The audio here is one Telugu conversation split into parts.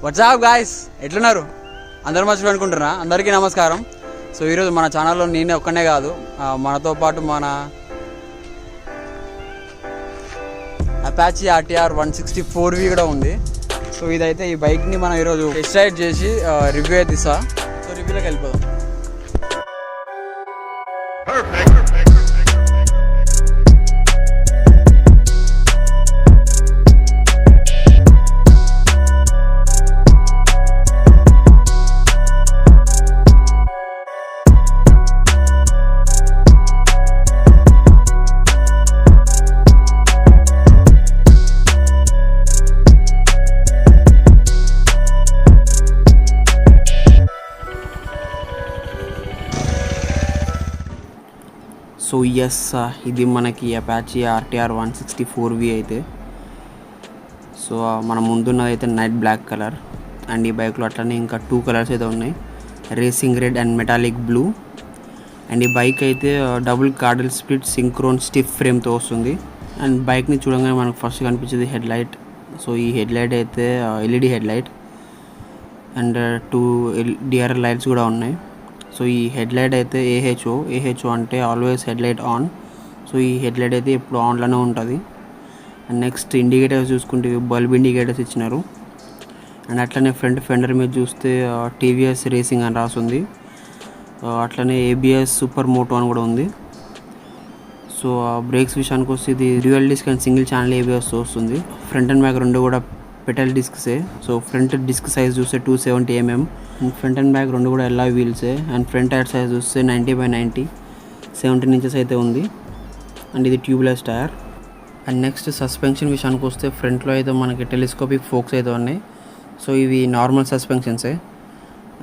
వాట్సాప్ గాయ్స్, ఎట్లున్నారు? అందరూ మంచిగా అనుకుంటున్నా. అందరికీ నమస్కారం. సో ఈరోజు మన ఛానల్లో నేనే ఒక్కనే కాదు, మనతో పాటు మన అపాచీ RTR 164V కూడా ఉంది. సో ఇదైతే ఈ బైక్ని మనం ఈరోజు టెస్ట్ రైడ్ చేసి రివ్యూ అయితే ఇస్తా. సో రివ్యూలోకి వెళ్ళిపోదాం. సో ఎస్, ఇది మనకి అపాచీ RTR 164V అయితే. సో మన ముందున్నది అయితే నైట్ బ్లాక్ కలర్, అండ్ ఈ బైక్లో అట్లనే ఇంకా 2 కలర్స్ అయితే ఉన్నాయి, racing red and metallic blue. And ఈ బైక్ అయితే డబుల్ కార్డల్ స్ప్లిట్ సింక్రోన్ స్టిఫ్ ఫ్రేమ్తో వస్తుంది. అండ్ బైక్ని చూడగానే మనకు ఫస్ట్ కనిపించేది హెడ్ లైట్. సో ఈ హెడ్ లైట్ అయితే LED head light and 2 DRL lights కూడా ఉన్నాయి. సో ఈ హెడ్ లైట్ అయితే AHO అంటే always head light on. So ఈ హెడ్ లైట్ అయితే ఇప్పుడు ఆన్లోనే ఉంటుంది. అండ్ నెక్స్ట్ ఇండికేటర్స్ చూసుకుంటే బల్బ్ ఇండికేటర్స్ ఇచ్చినారు. అండ్ అట్లనే ఫ్రంట్ ఫెండర్ మీద చూస్తే TVS రేసింగ్ అని రాస్తుంది. అట్లనే ABS సూపర్ మోటో అని కూడా ఉంది. సో బ్రేక్స్ విషయానికి వస్తే ఇది dual disc and single channel ABS వస్తుంది. ఫ్రంట్ అండ్ బ్యాక్ రెండు కూడా పెటల్ డిస్క్సే. సో ఫ్రంట్ డిస్క్ సైజ్ చూస్తే 270 mm and front and back రెండు కూడా ఎల్లాయ్ వీల్సే. అండ్ ఫ్రంట్ టైర్ సైజ్ చూస్తే 90/90 17 inches అయితే ఉంది. అండ్ ఇది tubeless tyre. And next suspension విషయానికి వస్తే ఫ్రంట్లో అయితే మనకి టెలిస్కోపిక్ ఫోక్స్ అయితే ఉన్నాయి. సో ఇవి నార్మల్ సస్పెన్షన్సే.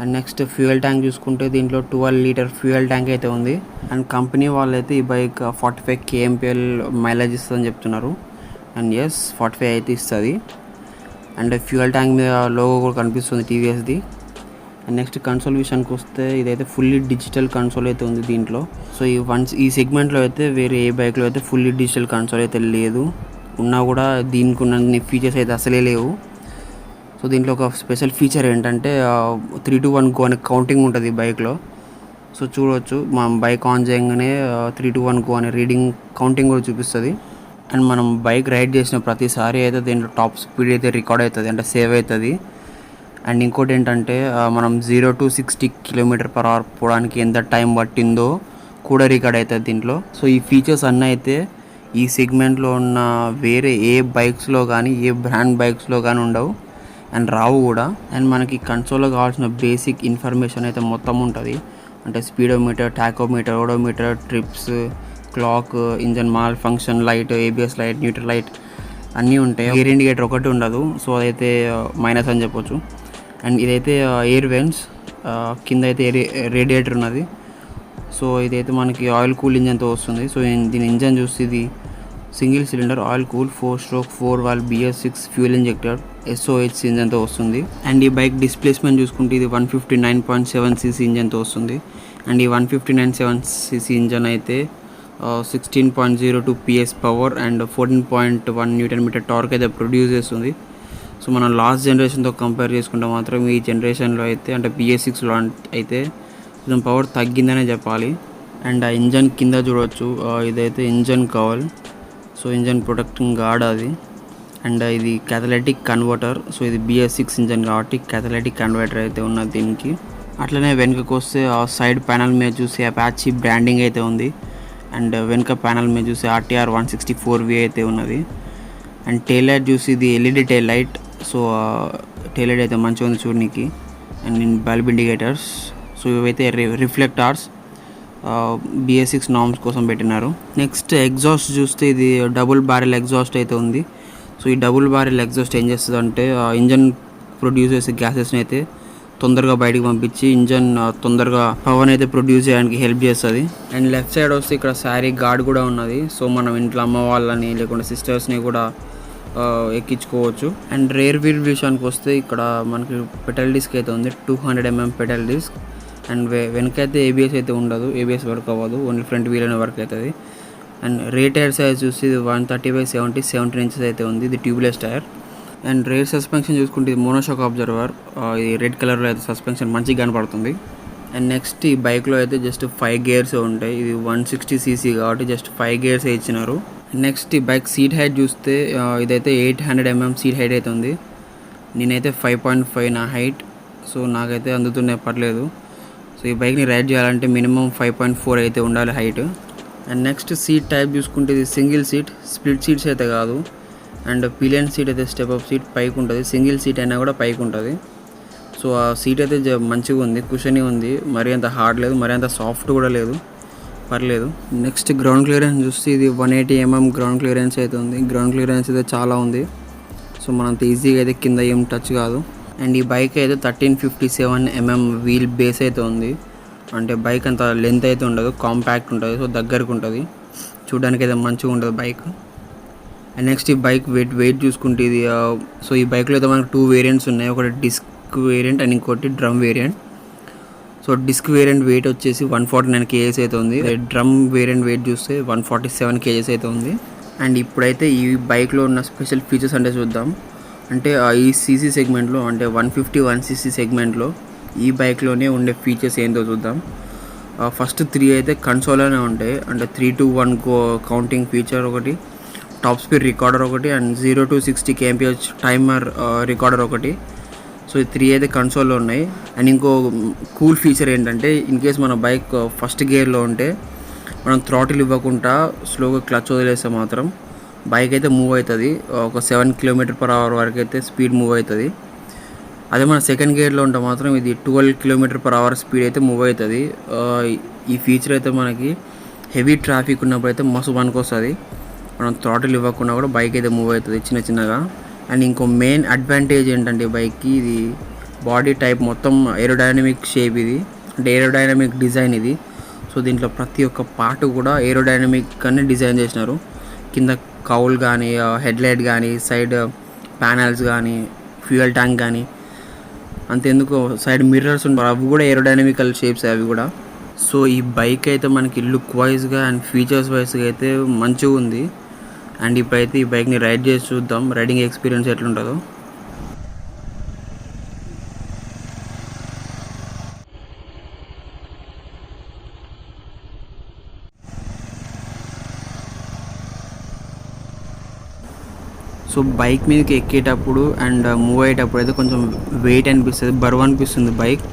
అండ్ నెక్స్ట్ ఫ్యూయల్ ట్యాంక్ చూసుకుంటే దీంట్లో 12 లీటర్ ఫ్యూయల్ ట్యాంక్ అయితే ఉంది. అండ్ కంపెనీ వాళ్ళైతే ఈ బైక్ 45 kmpl మైలేజ్ ఇస్తుందని చెప్తున్నారు. అండ్ ఎస్, 45 అయితే ఇస్తుంది. అండ్ ఫ్యూయల్ ట్యాంక్ మీద లోగో కూడా కనిపిస్తుంది TVSది. అండ్ నెక్స్ట్ కన్సోల్ విషయానికి వస్తే ఇదైతే ఫుల్లీ డిజిటల్ కన్సోల్ అయితే ఉంది దీంట్లో. సో ఈ సెగ్మెంట్లో అయితే వేరే ఏ బైక్లో అయితే ఫుల్లీ డిజిటల్ కన్సోల్ అయితే లేదు. ఉన్నా కూడా దీనికి ఉన్న ఫీచర్స్ అయితే అసలే లేవు. సో దీంట్లో ఒక స్పెషల్ ఫీచర్ ఏంటంటే 3 to 1 గో అనే కౌంటింగ్ ఉంటుంది ఈ బైక్లో. సో చూడవచ్చు, మనం బైక్ ఆన్ చేయగానే 3 to 1 గో అనే రీడింగ్ కౌంటింగ్ కూడా చూపిస్తుంది. అండ్ మనం బైక్ రైడ్ చేసిన ప్రతిసారి అయితే దీంట్లో టాప్ స్పీడ్ అయితే రికార్డ్ అవుతుంది, అంటే సేవ్ అవుతుంది. అండ్ ఇంకోటి ఏంటంటే మనం 0 to 60 km/h పోవడానికి ఎంత టైం పట్టిందో కూడా రికార్డ్ అవుతుంది దీంట్లో. సో ఈ ఫీచర్స్ అన్నీ అయితే ఈ సెగ్మెంట్లో ఉన్న వేరే ఏ బైక్స్లో కానీ ఏ బ్రాండ్ బైక్స్లో కానీ ఉండవు అండ్ రావు కూడా. అండ్ మనకి కన్సోల్లో కావాల్సిన బేసిక్ ఇన్ఫర్మేషన్ అయితే మొత్తం ఉంటుంది, అంటే speedometer, tachometer, odometer, trips, clock, engine mall function, light, ABS light, neutral light అన్నీ ఉంటాయి. ఎయిర్ ఇండికేటర్ ఒకటి ఉండదు. సో అదైతే మైనస్ అని చెప్పొచ్చు. అండ్ ఇదైతే ఎయిర్ వెంట్స్, కింద అయితే రేడియేటర్ ఉన్నది. సో ఇదైతే మనకి ఆయిల్ కూల్ ఇంజన్తో వస్తుంది. సో దీని ఇంజన్ చూస్తే ఇది single cylinder oil cool 4-stroke 4-valve BS6 fuel injector SOH ఇంజన్తో వస్తుంది. అండ్ ఈ బైక్ డిస్ప్లేస్మెంట్ చూసుకుంటే ఇది 159.7cc ఇంజన్తో వస్తుంది. అండ్ ఈ 159.7cc ఇంజన్ అయితే 16.02 PS power and 14.1 Nm torque అయితే ప్రొడ్యూస్ చేస్తుంది. సో మనం లాస్ట్ జనరేషన్తో కంపేర్ చేసుకుంటే మాత్రం ఈ జనరేషన్లో అయితే, అంటే BS6లో అయితే కొంచెం పవర్ తగ్గిందనే చెప్పాలి. అండ్ ఆ ఇంజన్ కింద చూడవచ్చు, ఇదైతే engine cowl. So engine protecting guard అది. అండ్ ఇది క్యాథలెటిక్ కన్వర్టర్. సో ఇది BS6 ఇంజన్ కాబట్టి క్యాథలెటిక్ కన్వర్టర్ అయితే ఉన్నది దీనికి. అట్లనే వెనుకకు వస్తే సైడ్ ప్యానల్ మీద చూసి అపాచీ బ్రాండింగ్ అయితే ఉంది. అండ్ వెనుక ప్యానల్ మీద చూసి RTR 164V అయితే ఉన్నది. అండ్ టెయిల్ లైట్ చూసి ఇది LED tail light. So tail light అయితే మంచిగా ఉంది చూడడానికి. And bulb indicators. సో ఇవైతే రిఫ్లెక్టార్స్ BS6 నార్మ్స్ కోసం పెట్టినారు. నెక్స్ట్ ఎగ్జాస్ట్ చూస్తే ఇది డబుల్ బ్యారెల్ ఎగ్జాస్ట్ అయితే ఉంది. సో ఈ డబుల్ బ్యారెల్ ఎగ్జాస్ట్ ఏం చేస్తుంది అంటే ఇంజన్ ప్రొడ్యూస్ చేసే గ్యాసెస్ని అయితే తొందరగా బయటికి పంపించి ఇంజన్ తొందరగా పవర్ అయితే ప్రొడ్యూస్ చేయడానికి హెల్ప్ చేస్తుంది. అండ్ లెఫ్ట్ సైడ్ వస్తే ఇక్కడ శారీ గార్డ్ కూడా ఉన్నది. సో మనం ఇంట్లో అమ్మ వాళ్ళని లేకుంటే సిస్టర్స్ని కూడా ఎక్కించుకోవచ్చు. అండ్ రేర్ వీల్ విషయానికి వస్తే ఇక్కడ మనకి పెటల్ డిస్క్ అయితే ఉంది, 200 mm పెటల్ డిస్క్. అండ్ వెనకైతే ABS అయితే ఉండదు, ABS వర్క్ అవ్వదు, ఓన్లీ ఫ్రంట్ వీల్ అనే వర్క్ అవుతుంది. అండ్ రే టైర్ సైజ్ చూసి 130/70 17 inches అయితే ఉంది. ఇది tubeless tyre. And rear suspension చూసుకుంటే ఇది మోనోషాక్ అబ్జర్వర్, ఇది రెడ్ కలర్లో అయితే సస్పెన్షన్ మంచిగా కనపడుతుంది. అండ్ నెక్స్ట్ ఈ బైక్లో అయితే జస్ట్ 5 గేర్స్ ఉంటాయి. ఇది 160cc కాబట్టి జస్ట్ 5 గేర్స్ ఇచ్చినారు. నెక్స్ట్ ఈ బైక్ సీట్ హైట్ చూస్తే ఇదైతే 800mm సీట్ హైట్ అయితే ఉంది. నేనైతే 5.5 నా హైట్, సో నాకైతే అందుతున్నాయి పర్లేదు. సో ఈ బైక్ని రైడ్ చేయాలంటే మినిమం 5.4 అయితే ఉండాలి height. And next seat type చూసుకుంటే ఇది సింగిల్ సీట్, స్ప్లిట్ సీట్స్ అయితే కాదు. అండ్ పిలియన్ సీట్ అయితే స్టెప్ అప్ సీట్ పైకి ఉంటుంది, సింగిల్ సీట్ అయినా కూడా పైకి ఉంటుంది. సో ఆ సీట్ అయితే మంచిగా ఉంది, కుషనీ ఉంది, మరీ అంత హార్డ్ లేదు, మరీ అంత సాఫ్ట్ కూడా లేదు, పర్లేదు. నెక్స్ట్ గ్రౌండ్ క్లియరెన్స్ చూస్తే ఇది 180mm గ్రౌండ్ క్లియరెన్స్ అయితే ఉంది. గ్రౌండ్ క్లియరెన్స్ అయితే చాలా ఉంది, సో మనంత ఈజీగా అయితే కింద ఏం టచ్ కాదు. అండ్ ఈ బైక్ అయితే 1357mm వీల్ బేస్ అయితే ఉంది. అంటే బైక్ అంత లెంత్ అయితే ఉండదు, కాంపాక్ట్ ఉంటుంది, సో దగ్గరకు ఉంటుంది, చూడడానికి అయితే మంచిగా ఉంటుంది బైక్. అండ్ నెక్స్ట్ ఈ బైక్ వెయిట్ చూసుకుంటే ఇది సో ఈ బైక్లో అయితే మనకు 2 వేరియంట్స్ ఉన్నాయి, ఒకటి డిస్క్ వేరియంట్ అండ్ ఇంకోటి drum variant. So disc variant weight వచ్చేసి 149 kgs అయితే ఉంది. డ్రమ్ వేరియంట్ వెయిట్ చూస్తే 147 kgs అయితే ఉంది. అండ్ ఇప్పుడైతే ఈ బైక్లో ఉన్న స్పెషల్ ఫీచర్స్ అంటే చూద్దాం. అంటే ఈ సీసీ సెగ్మెంట్లో అంటే 151cc సెగ్మెంట్లో ఈ బైక్లోనే ఉండే ఫీచర్స్ ఏంటో చూద్దాం. ఫస్ట్ 3 అయితే కన్సోల్లోనే ఉంటాయి, అంటే 3 to 1 కౌంటింగ్ ఫీచర్ ఒకటి, టాప్ స్పీడ్ రికార్డర్ ఒకటి, and 0 to 60 kmph timer recorder ఒకటి. సో ఈ 3 అయితే కన్సోల్లో ఉన్నాయి. అండ్ ఇంకో కూల్ ఫీచర్ ఏంటంటే ఇన్ కేస్ మన బైక్ ఫస్ట్ గేర్లో ఉంటే మనం థ్రాటిల్ ఇవ్వకుండా స్లోగా క్లచ్ వదిలేస్తే మాత్రం బైక్ అయితే మూవ్ అవుతుంది, ఒక 7 km/h వరకు అయితే స్పీడ్ మూవ్ అవుతుంది. అదే మన సెకండ్ గేర్లో ఉంటే మాత్రం ఇది 12 km/h స్పీడ్ అయితే మూవ్ అవుతుంది. ఈ ఫీచర్ అయితే మనకి హెవీ ట్రాఫిక్ ఉన్నప్పుడు అయితే మస్తు పనికొస్తుంది, మనం థ్రాటిల్ ఇవ్వకుండా కూడా బైక్ అయితే మూవ్ అవుతుంది చిన్నగా. అండ్ ఇంకో మెయిన్ అడ్వాంటేజ్ ఏంటంటే బైక్కి ఇది బాడీ టైప్ మొత్తం ఏరోడైనమిక్ షేప్, ఇది అంటే ఏరోడైనమిక్ డిజైన్ ఇది. సో దీంట్లో ప్రతి ఒక్క పార్ట్ కూడా ఏరోడైనమిక్ అని డిజైన్ చేసినారు. కింద కౌల్ కానీ, హెడ్లైట్ కానీ, సైడ్ ప్యానల్స్ కానీ, ఫ్యూయల్ ట్యాంక్ కానీ, అంతెందుకు సైడ్ మిర్రర్స్ ఉంటారు, అవి కూడా ఏరోడైనమికల్ షేప్స్ అవి కూడా. సో ఈ బైక్ అయితే మనకి లుక్ వైజ్గా అండ్ ఫీచర్స్ వైజ్గా అయితే మంచిగా ఉంది. అండ్ ఇప్పుడైతే ఈ బైక్ని రైడ్ చేసి చూద్దాం, రైడింగ్ ఎక్స్పీరియన్స్ ఎట్లుంటుందో. సో బైక్ మీదకి ఎక్కేటప్పుడు అండ్ మూవ్ అయ్యేటప్పుడు అయితే కొంచెం వెయిట్ అనిపిస్తుంది, బరువు అనిపిస్తుంది బైక్.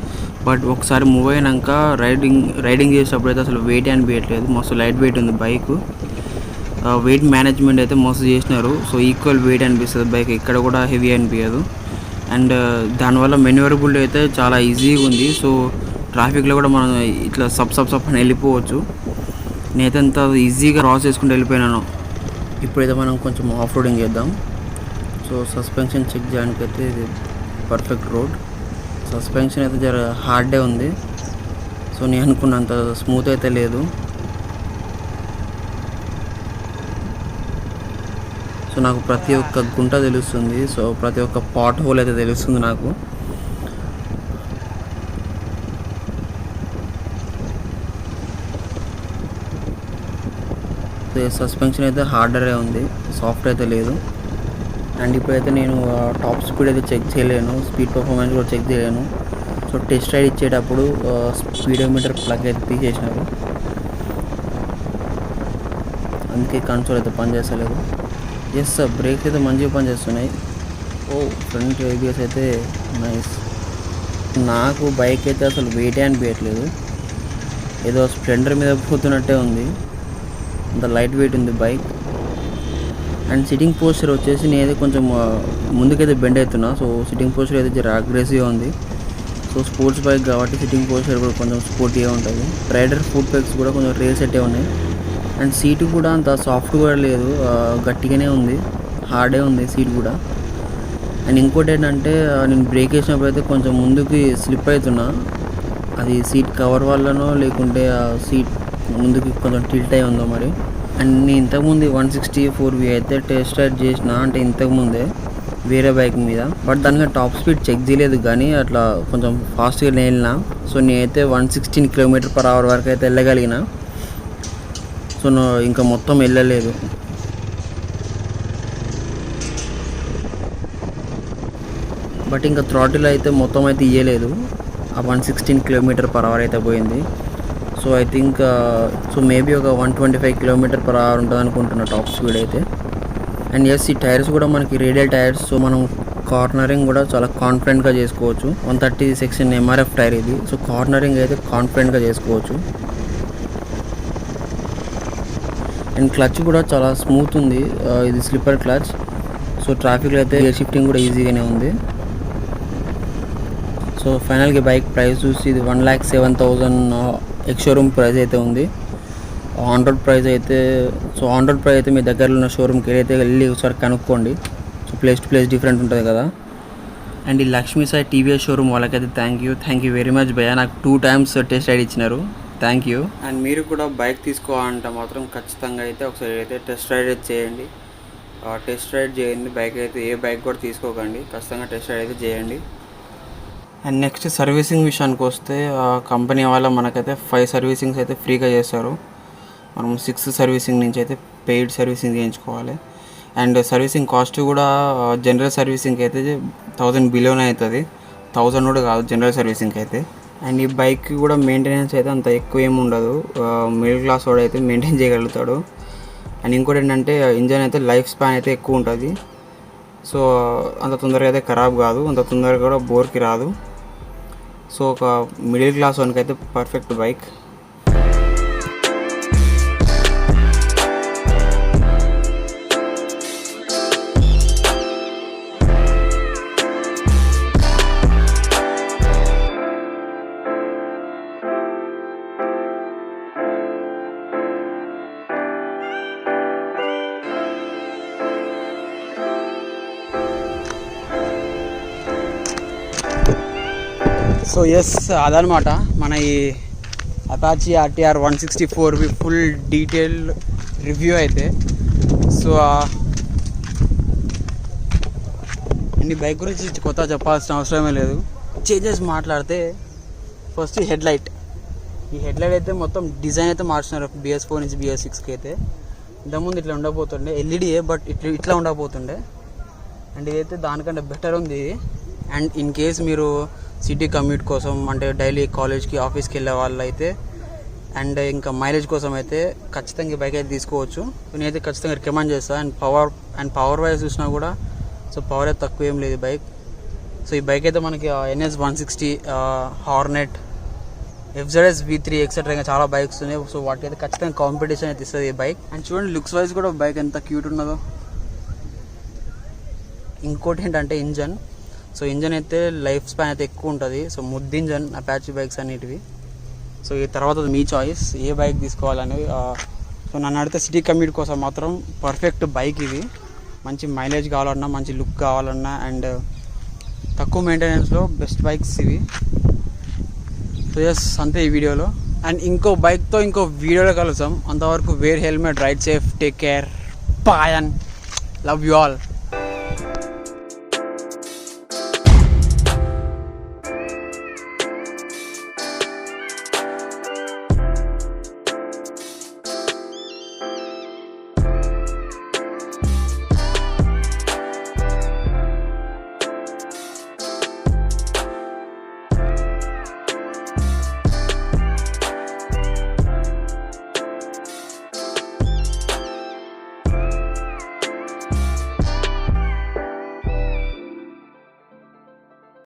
బట్ ఒకసారి మూవ్ అయినాక రైడింగ్ చేసేటప్పుడు అయితే అసలు వెయిట్ అనిపించట్లేదు, మస్తు లైట్ వెయిట్ ఉంది బైక్. వెయిట్ మేనేజ్మెంట్ అయితే మస్తు చేసినారు, సో ఈక్వల్ వెయిట్ అనిపిస్తుంది బైక్, ఇక్కడ కూడా హెవీ అనిపించదు. అండ్ దానివల్ల మెన్యూవరబుల్ అయితే చాలా ఈజీగా ఉంది. సో ట్రాఫిక్లో కూడా మనం ఇట్లా సబ్ అని వెళ్ళిపోవచ్చు. నేనైతే అంత ఈజీగా క్రాస్ చేసుకుంటూ వెళ్ళిపోయినాను. ఇప్పుడైతే మనం కొంచెం ఆఫ్ రోడింగ్ చేద్దాం. సో సస్పెన్షన్ చెక్ చేయడానికి అయితే ఇది పర్ఫెక్ట్ రోడ్. సస్పెన్షన్ అయితే జర హార్డే ఉంది, సో నేను అనుకున్నంత స్మూత్ అయితే లేదు. సో నాకు ప్రతి ఒక్క గుంట తెలుస్తుంది, సో ప్రతి ఒక్క పాట్ హోల్ అయితే తెలుస్తుంది నాకు. సస్పెన్షన్ అయితే హార్డరే ఉంది, సాఫ్ట్ అయితే లేదు. అండ్ ఇప్పుడైతే నేను టాప్ స్పీడ్ అయితే చెక్ చేయలేను, స్పీడ్ పర్ఫార్మెన్స్ కూడా చెక్ చేయలేను. సో టెస్ట్ రైడ్ ఇచ్చేటప్పుడు స్పీడోమీటర్ ప్లగ్ అయితే తీసేసినారు, అందుకే కన్సోల్ అయితే పనిచేస్తలేదు. ఎస్ సార్, బ్రేక్స్ అయితే మంచిగా పనిచేస్తున్నాయి. ఓ ఫ్రంట్ ఏబిఎస్ అయితే నైస్. నాకు బైక్ అయితే అసలు వెయిటే అనిపించట్లేదు, ఏదో స్ప్లెండర్ మీద పోతున్నట్టే ఉంది, అంత లైట్ వెయిట్ ఉంది బైక్. అండ్ సిట్టింగ్ పోస్చర్ వచ్చేసి నేనైతే కొంచెం ముందుకైతే బెండ్ అవుతున్నా, సో సిట్టింగ్ పోస్చర్ అయితే జర అగ్రెసివ్గా ఉంది. సో స్పోర్ట్స్ బైక్ కాబట్టి సిట్టింగ్ పోస్చర్ కూడా కొంచెం స్పోర్టీగా ఉంటుంది. రైడర్ ఫుట్ పెగ్స్ కూడా కొంచెం రేస్ అయితే ఉన్నాయి. అండ్ సీటు కూడా అంత సాఫ్ట్ కూడా లేదు, గట్టిగానే ఉంది, హార్డే ఉంది సీట్ కూడా. అండ్ ఇంకోటి ఏంటంటే నేను బ్రేక్ వేసినప్పుడు అయితే కొంచెం ముందుకి స్లిప్ అవుతున్నా, అది సీట్ కవర్ వల్లనో లేకుంటే ఆ సీట్ ముందుకి కొంచెం టిల్ట్ అయి ఉందో మరి. అండ్ నేను ఇంతకుముందు 164V అయితే టెస్ట్ రైడ్ చేసిన, అంటే ఇంతకుముందే వేరే బైక్ మీద. బట్ దానికి టాప్ స్పీడ్ చెక్ చేయలేదు, కానీ అట్లా కొంచెం ఫాస్ట్గా వెళ్ళిన. సో నేనైతే 116 km/h వరకు అయితే వెళ్ళగలిగిన. సో ఇంకా మొత్తం వెళ్ళలేదు. బట్ ఇంకా థ్రాటిల్ అయితే మొత్తం అయితే ఇయ్యలేదు. ఆ 116 km/h అయితే పోయింది. So I think so maybe ఒక 125 km/h ఉంటుంది అనుకుంటున్నా టాప్ స్పీడ్ అయితే. అండ్ ఎస్, ఈ టైర్స్ కూడా మనకి రేడియల్ టైర్స్. సో మనం కార్నరింగ్ కూడా చాలా కాన్ఫిడెంట్గా చేసుకోవచ్చు. 130 సెక్షన్ MRF టైర్ ఇది. సో కార్నరింగ్ అయితే కాన్ఫిడెంట్గా చేసుకోవచ్చు. అండ్ క్లచ్ కూడా చాలా స్మూత్ ఉంది. ఇది స్లిప్పర్ క్లచ్. సో ట్రాఫిక్లో అయితే గేర్ షిఫ్టింగ్ కూడా ఈజీగానే ఉంది. సో ఫైనల్గా బైక్ ప్రైస్ చూసి ఇది 1,07,000 ఎక్స్ షోరూమ్ ప్రైస్ అయితే ఉంది. ఆన్ రోడ్ ప్రైస్ అయితే మీ దగ్గరలో ఉన్న షోరూమ్కి అయితే వెళ్ళి ఒకసారి కనుక్కోండి. So place to place different ఉంటుంది కదా. అండ్ ఈ లక్ష్మీ సాయి టీవీఎస్ షోరూమ్ వాళ్ళకైతే థ్యాంక్ యూ వెరీ మచ్ భయ్యా. నాకు 2 times టెస్ట్ రైడ్ ఇచ్చినారు. Thank you. అండ్ మీరు కూడా బైక్ తీసుకోవాలంటే మాత్రం ఖచ్చితంగా అయితే ఒకసారి అయితే టెస్ట్ రైడ్ అయితే చేయండి. టెస్ట్ రైడ్ చేయండి. బైక్ అయితే ఏ బైక్ కూడా తీసుకోకండి, ఖచ్చితంగా టెస్ట్ రైడ్ అయితే చేయండి. అండ్ నెక్స్ట్ సర్వీసింగ్ విషయానికి వస్తే కంపెనీ వాళ్ళ మనకైతే 5 సర్వీసింగ్స్ అయితే ఫ్రీగా చేస్తారు. మనం 6 సర్వీసింగ్ నుంచి అయితే పెయిడ్ సర్వీసింగ్ చేయించుకోవాలి. అండ్ సర్వీసింగ్ కాస్ట్ కూడా జనరల్ సర్వీసింగ్కి అయితే 1000 బిలోనే అవుతుంది. 1000 కూడా కాదు జనరల్ సర్వీసింగ్కి అయితే. అండ్ ఈ బైక్ కూడా మెయింటెనెన్స్ అయితే అంత ఎక్కువ ఏమి ఉండదు. మిడిల్ క్లాస్ వాడు అయితే మెయింటైన్ చేయగలుగుతాడు. అండ్ ఇంకోటి ఏంటంటే ఇంజన్ అయితే లైఫ్ స్పాన్ అయితే ఎక్కువ ఉంటుంది. సో అంత తొందరగా అయితే ఖరాబ్ కాదు, అంత తొందరగా కూడా బోర్కి రాదు. సో ఒక మిడిల్ క్లాస్ వానికి అయితే పర్ఫెక్ట్ బైక్. సో ఎస్, అదనమాట మన ఈ Apache RTR 164 full detail review అయితే. సో ఈ బైక్ గురించి కొత్త చెప్పాల్సిన అవసరమే లేదు. చేంజెస్ మాట్లాడితే ఫస్ట్ ఈ హెడ్లైట్ అయితే మొత్తం డిజైన్ అయితే మార్చినారు BS4 నుంచి BS6కి అయితే. ఇంతకుముందు ఇట్లా ఉండబోతుండే, ఎల్ఈడియే, బట్ ఇట్లా ఉండబోతుండే. అండ్ ఇదైతే దానికంటే బెటర్ ఉంది. అండ్ ఇన్ కేస్ మీరు సిటీ కమ్యూట్ కోసం, అంటే డైలీ కాలేజ్కి ఆఫీస్కి వెళ్ళే వాళ్ళు అయితే, అండ్ ఇంకా మైలేజ్ కోసం అయితే ఖచ్చితంగా ఈ బైక్ అయితే తీసుకోవచ్చు. నేనైతే ఖచ్చితంగా రికమెండ్ చేస్తాను. అండ్ పవర్ వైజ్ చూసినా కూడా సో పవర్ అయితే తక్కువ ఏం లేదు బైక్. సో ఈ బైక్ అయితే మనకి NS 160, Hornet, FZS V3 etcetera ఇంకా చాలా బైక్స్ ఉన్నాయి. సో వాటికి అయితే ఖచ్చితంగా కాంపిటీషన్ అయితే ఇస్తుంది ఈ బైక్. అండ్ చూడండి లుక్స్ వైజ్ కూడా బైక్ ఎంత క్యూట్ ఉన్నదో. ఇంకోటి ఏంటంటే ఇంజన్. సో ఇంజన్ అయితే లైఫ్ స్పాన్ అయితే ఎక్కువ ఉంటుంది. సో ముద్దు ఇంజన్ అపాచీ బైక్స్ అన్నిటివి. సో ఈ తర్వాత మీ చాయిస్ ఏ బైక్ తీసుకోవాలనేది. సో నన్ను అడిగితే సిటీ కమ్యూట్ కోసం మాత్రం పర్ఫెక్ట్ బైక్ ఇది. మంచి మైలేజ్ కావాలన్నా, మంచి లుక్ కావాలన్నా, అండ్ తక్కువ మెయింటెనెన్స్లో బెస్ట్ బైక్స్ ఇవి. సో ఎస్, అంతే ఈ వీడియోలో. అండ్ ఇంకో బైక్తో ఇంకో వీడియోలో కలుస్తాం. అంతవరకు wear helmet, ride safe, take care, bye and love you all.